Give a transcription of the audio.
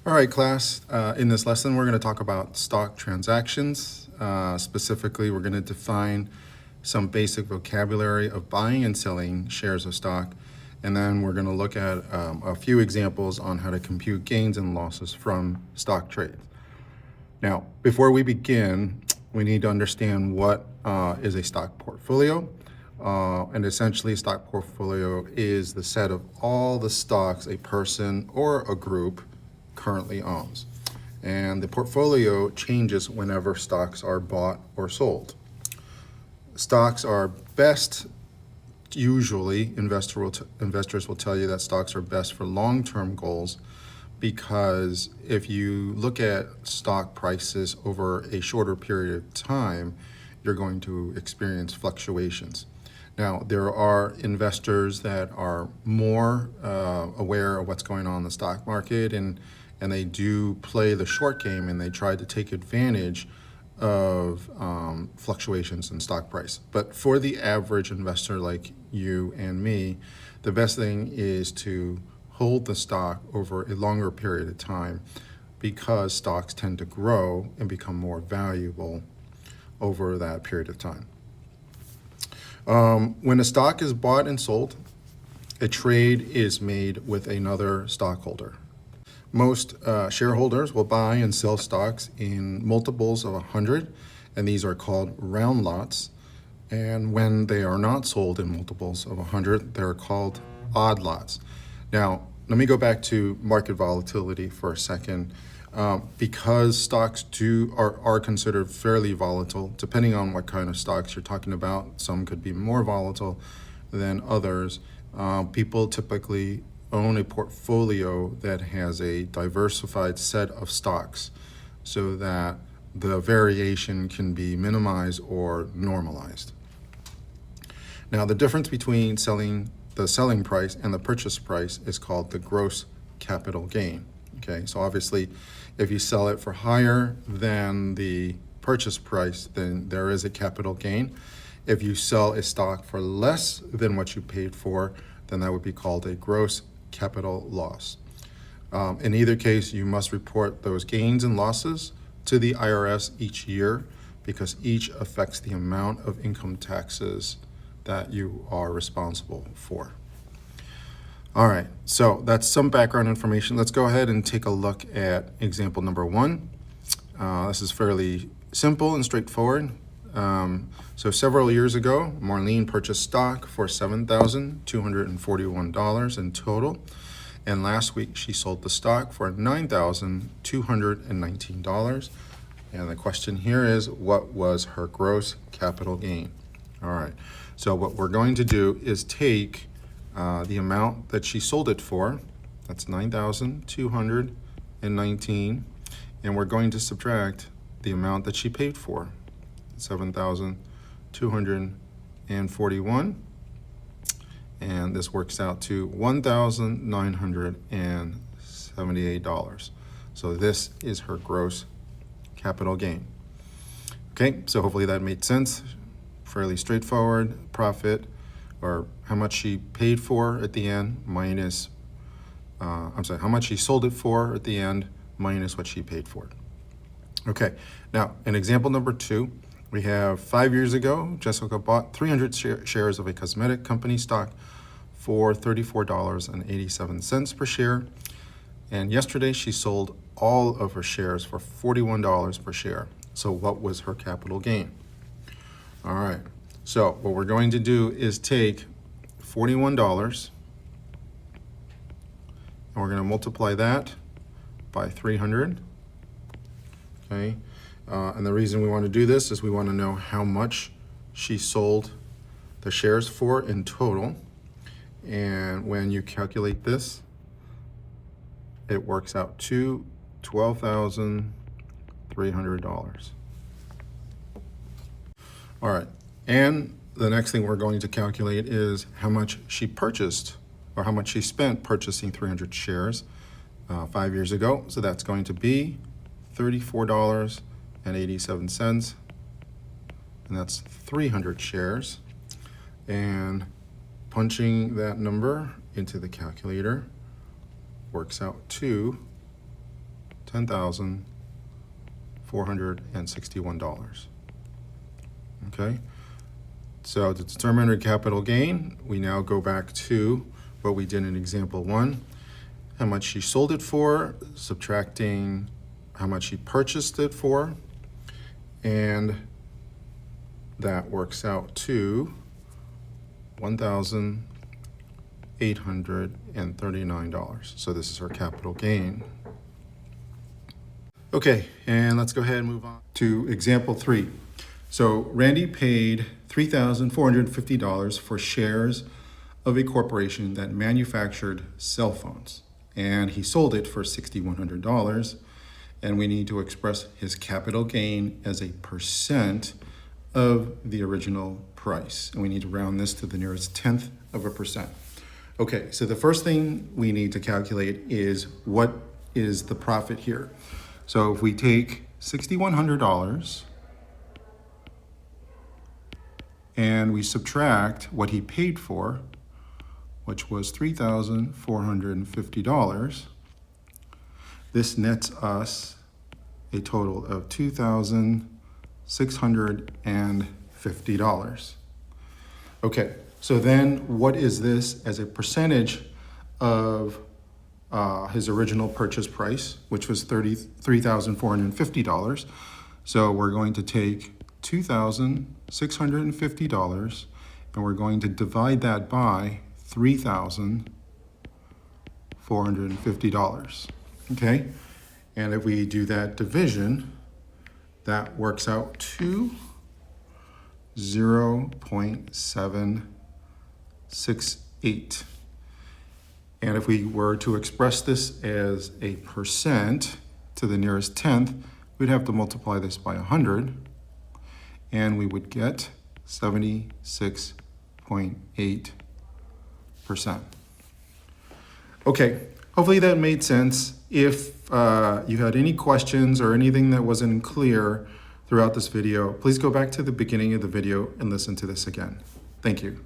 All right, class. In this lesson, we're going to talk about stock transactions. Specifically, we're going to define some basic vocabulary of buying and selling shares of stock. And then we're going to look at a few examples on how to compute gains and losses from stock trades. Now, before we begin, we need to understand what is a stock portfolio. And essentially, a stock portfolio is the set of all the stocks a person or a group currently owns. And the portfolio changes whenever stocks are bought or sold. Stocks are best, usually, investors will tell you that stocks are best for long-term goals, because if you look at stock prices over a shorter period of time, you're going to experience fluctuations. Now, there are investors that are more aware of what's going on in the stock market, and they do play the short game, and they try to take advantage of fluctuations in stock price. But for the average investor like you and me, the best thing is to hold the stock over a longer period of time, because stocks tend to grow and become more valuable over that period of time. When a stock is bought and sold, a trade is made with another stockholder. Most shareholders will buy and sell stocks in multiples of 100, and these are called round lots. And when they are not sold in multiples of 100, they're called odd lots. Now, let me go back to market volatility for a second. Because stocks are considered fairly volatile, depending on what kind of stocks you're talking about. Some could be more volatile than others. People typically own a portfolio that has a diversified set of stocks, so that the variation can be minimized or normalized. Now, the difference between the selling price and the purchase price is called the gross capital gain. Okay, so obviously, if you sell it for higher than the purchase price, then there is a capital gain. If you sell a stock for less than what you paid for, then that would be called a gross capital loss. In either case, you must report those gains and losses to the IRS each year, because each affects the amount of income taxes that you are responsible for. All right, so that's some background information. Let's go ahead and take a look at example number 1. This is fairly simple and straightforward. So several years ago, Marlene purchased stock for $7,241 in total. And last week, she sold the stock for $9,219. And the question here is, what was her gross capital gain? All right, so what we're going to do is take the amount that she sold it for, that's $9,219, and we're going to subtract the amount that she paid for, $7,241, and this works out to $1,978. So this is her gross capital gain. Okay, so hopefully that made sense. Fairly straightforward. Profit, or how much she paid for at the end minus, how much she sold it for at the end minus what she paid for it. Okay, now in example number 2, we have 5 years ago, Jessica bought 300 shares of a cosmetic company stock for $34.87 per share. And yesterday she sold all of her shares for $41 per share. So what was her capital gain? All right, so what we're going to do is take $41, and we're going to multiply that by 300. Okay, and the reason we want to do this is we want to know how much she sold the shares for in total. And when you calculate this, it works out to $12,300. All right, and the next thing we're going to calculate is how much she purchased, or how much she spent purchasing 300 shares 5 years ago. So that's going to be $34.87, and that's 300 shares. And punching that number into the calculator works out to $10,461. Okay, so to determine our capital gain, we now go back to what we did in example 1, how much she sold it for, subtracting how much she purchased it for, and that works out to $1,839. So this is her capital gain. Okay, and let's go ahead and move on to example 3. So Randy paid $3,450 for shares of a corporation that manufactured cell phones, and he sold it for $6,100, and we need to express his capital gain as a percent of the original price, and we need to round this to the nearest 1/10 of a percent. Okay, so the first thing we need to calculate is what is the profit here. So if we take $6,100 and we subtract what he paid for, which was $3,450, this nets us a total of $2,650. Okay, so then what is this as a percentage of his original purchase price, which was $3,450. So we're going to take $2,650 and we're going to divide that by $3,450. Okay, and if we do that division, that works out to 0.768. And if we were to express this as a percent to the nearest 1/10, we'd have to multiply this by 100, and we would get 76.8%. Okay, hopefully that made sense. If you had any questions or anything that wasn't clear throughout this video, please go back to the beginning of the video and listen to this again. Thank you.